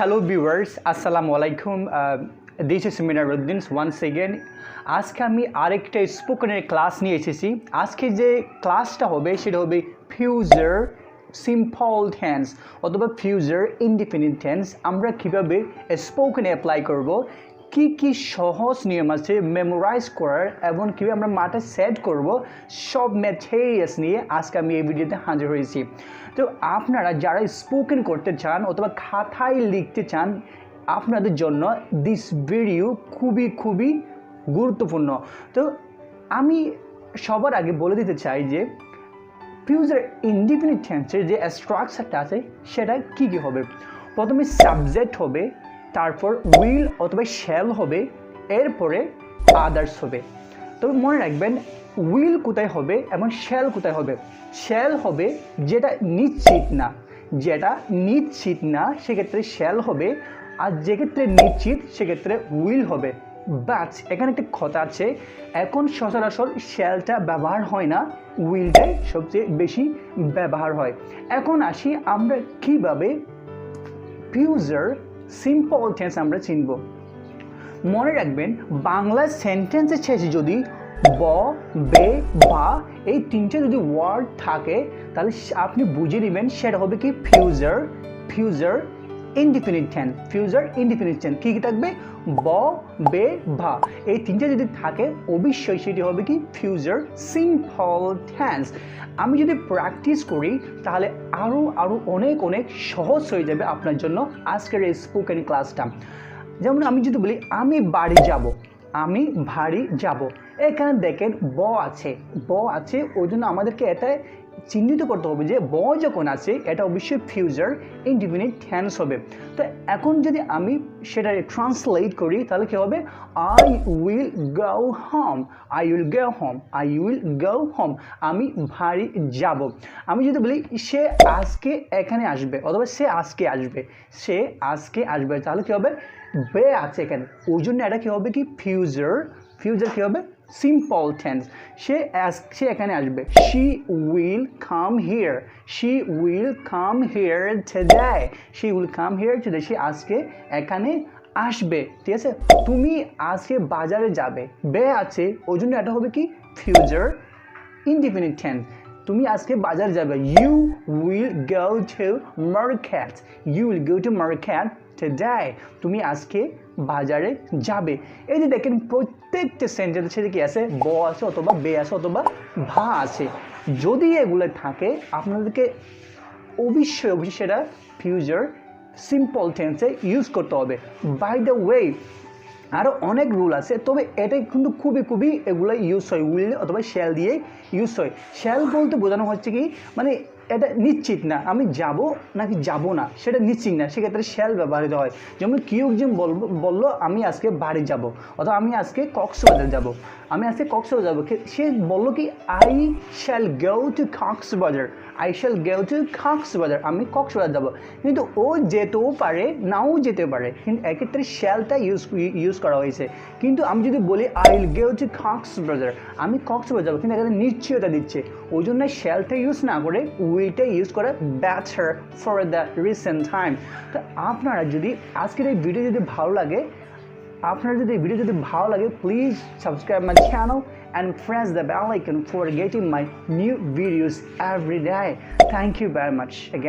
Hello viewers, Assalamu alaikum. This is Minar once again. আজকে আমি আরেকটা স্পোকেনের ক্লাস নিয়ে এসেছি। আজকে যে ক্লাসটা হবে সেটা হবে ফিউচার সিম্পল টেন্স অথবা ফিউচার ইনডিফিনিট টেন্স। আমরা কিভাবে স্পোকেনে অ্যাপ্লাই করব, কি কি সহজ নিয়ম আছে মেমোরাইজ করার এবং কীভাবে আমরা মাথায় সেট করব, সব ম্যাটেরিয়ালস নিয়ে আজকে আমি এই ভিডিওতে হাজির হয়েছি। তো আপনারা যারা স্পোকেন করতে চান অথবা খাতায় লিখতে চান, আপনাদের জন্য দিস ভিডিও খুবই গুরুত্বপূর্ণ। তো আমি সবার আগে বলে দিতে চাই যে ফিউচার ইনডিফিনিট টেন্সের যে স্ট্রাকচারটা আছে সেটা কী কী হবে। প্রথমে সাবজেক্ট হবে, তারপর উইল অথবা শ্যাল হবে, এরপরে আদার্স হবে। তবে মনে রাখবেন উইল কোথায় হবে এবং শ্যাল কোথায় হবে। শ্যাল হবে যেটা নিশ্চিত না সেক্ষেত্রে শ্যাল হবে, আর যেক্ষেত্রে নিশ্চিত সেক্ষেত্রে উইল হবে। বাট এখানে একটা কথা আছে, এখন সচরাচর শ্যালটা ব্যবহার হয় না, উইলটাই সবচেয়ে বেশি ব্যবহার হয়। এখন আসি আমরা কিভাবে ফিউচার সিম্পল টেন্স আমরা চিনব। মনে রাখবেন বাংলা সেন্টেন্সের শেষে যদি ব, বে, বা এই তিনটে যদি ওয়ার্ড থাকে তাহলে আপনি বুঝে নেবেন সেটা হবে কি future indefinite tense. Future indefinite tense কী কী থাকবে? ব, বে, ভা, এই তিনটে যদি থাকে অবশ্যই সেটি হবে কি ফিউচার সিম্পল টেন্স। আমি যদি প্র্যাকটিস করি তাহলে আরও অনেক সহজ হয়ে যাবে আপনার জন্য আজকের এই স্পোকেন ক্লাসটা। যেমন আমি যদি বলি আমি বাড়ি যাব, এখানে দেখেন ব আছে, ওই জন্য আমাদেরকে এটা চিহ্নিত করতে হবে যে ব যখন আছে এটা অবশ্যই ফিউচার ইনডিফিনিট টেন্স হবে। তো এখন যদি আমি সেটা ট্রান্সলেট করি তাহলে কী হবে? আই উইল গো হোম, আমি বাড়ি যাব। আমি যদি বলি সে আজকে এখানে আসবে অথবা সে আজকে আসবে তাহলে কী হবে? বে আছে এখানে, ওই জন্য এটা কী হবে কি ফিউচার কী হবে? Simple tense. সে এখানে আসবে, she will come here today, সে আজকে এখানে আসবে। ঠিক আছে, তুমি আজকে বাজারে যাবে, বে আছে ওই জন্য এটা হবে কি ফিউচার ইনডিফিনিট টেন্স। তুমি আজকে বাজার যাবে, you will go to market today, তুমি আজকে বাজারে যাবে। এই যে দেখেন প্রত্যেকটা সেন্টেন্সের সাথে কি আছে? ব আছে অথবা বে আছে অথবা ভা আছে। যদি এগুলো থাকে আপনাদেরকে অবশ্যই সেটা ফিউচার সিম্পল টেন্সে ইউজ করতে হবে। বাই দ্য ওয়ে আরও অনেক রুল আছে, তবে এটাই কিন্তু খুবই এগুলো ইউজ হয় উইল অথবা শ্যাল দিয়ে ইউজ হয়। শ্যাল বলতে বোঝানো হচ্ছে কি, মানে এটা নিশ্চিত না আমি যাব নাকি যাব না, সেটা নিশ্চিত না, সেক্ষেত্রে শ্যাল ব্যবহৃত হয়। যেমন কেউ একজন বললো আমি আজকে বাড়ি যাব অথবা আমি আজকে কক্সবাজার যাব, সে বললো কি I shall go to Cox's Bazar, আমি কক্সবাজার যাব। কিন্তু ও যেতেও পারে নাও যেতে পারে, কিন্তু এক্ষেত্রে শ্যালটা ইউজ করা হয়েছে। কিন্তু আমি যদি বলি I will go to Cox's Bazar, আমি কক্সবাজার যাব, কিন্তু এখানে নিশ্চয়তা দিচ্ছে, ওই জন্য শ্যালটা ইউজ না করে উইলটা ইউজ করা better for the recent time. তো আপনারা যদি আজকের এই ভিডিও যদি ভালো লাগে, please subscribe my channel and press the bell icon for getting my new videos every day. Thank you very much again.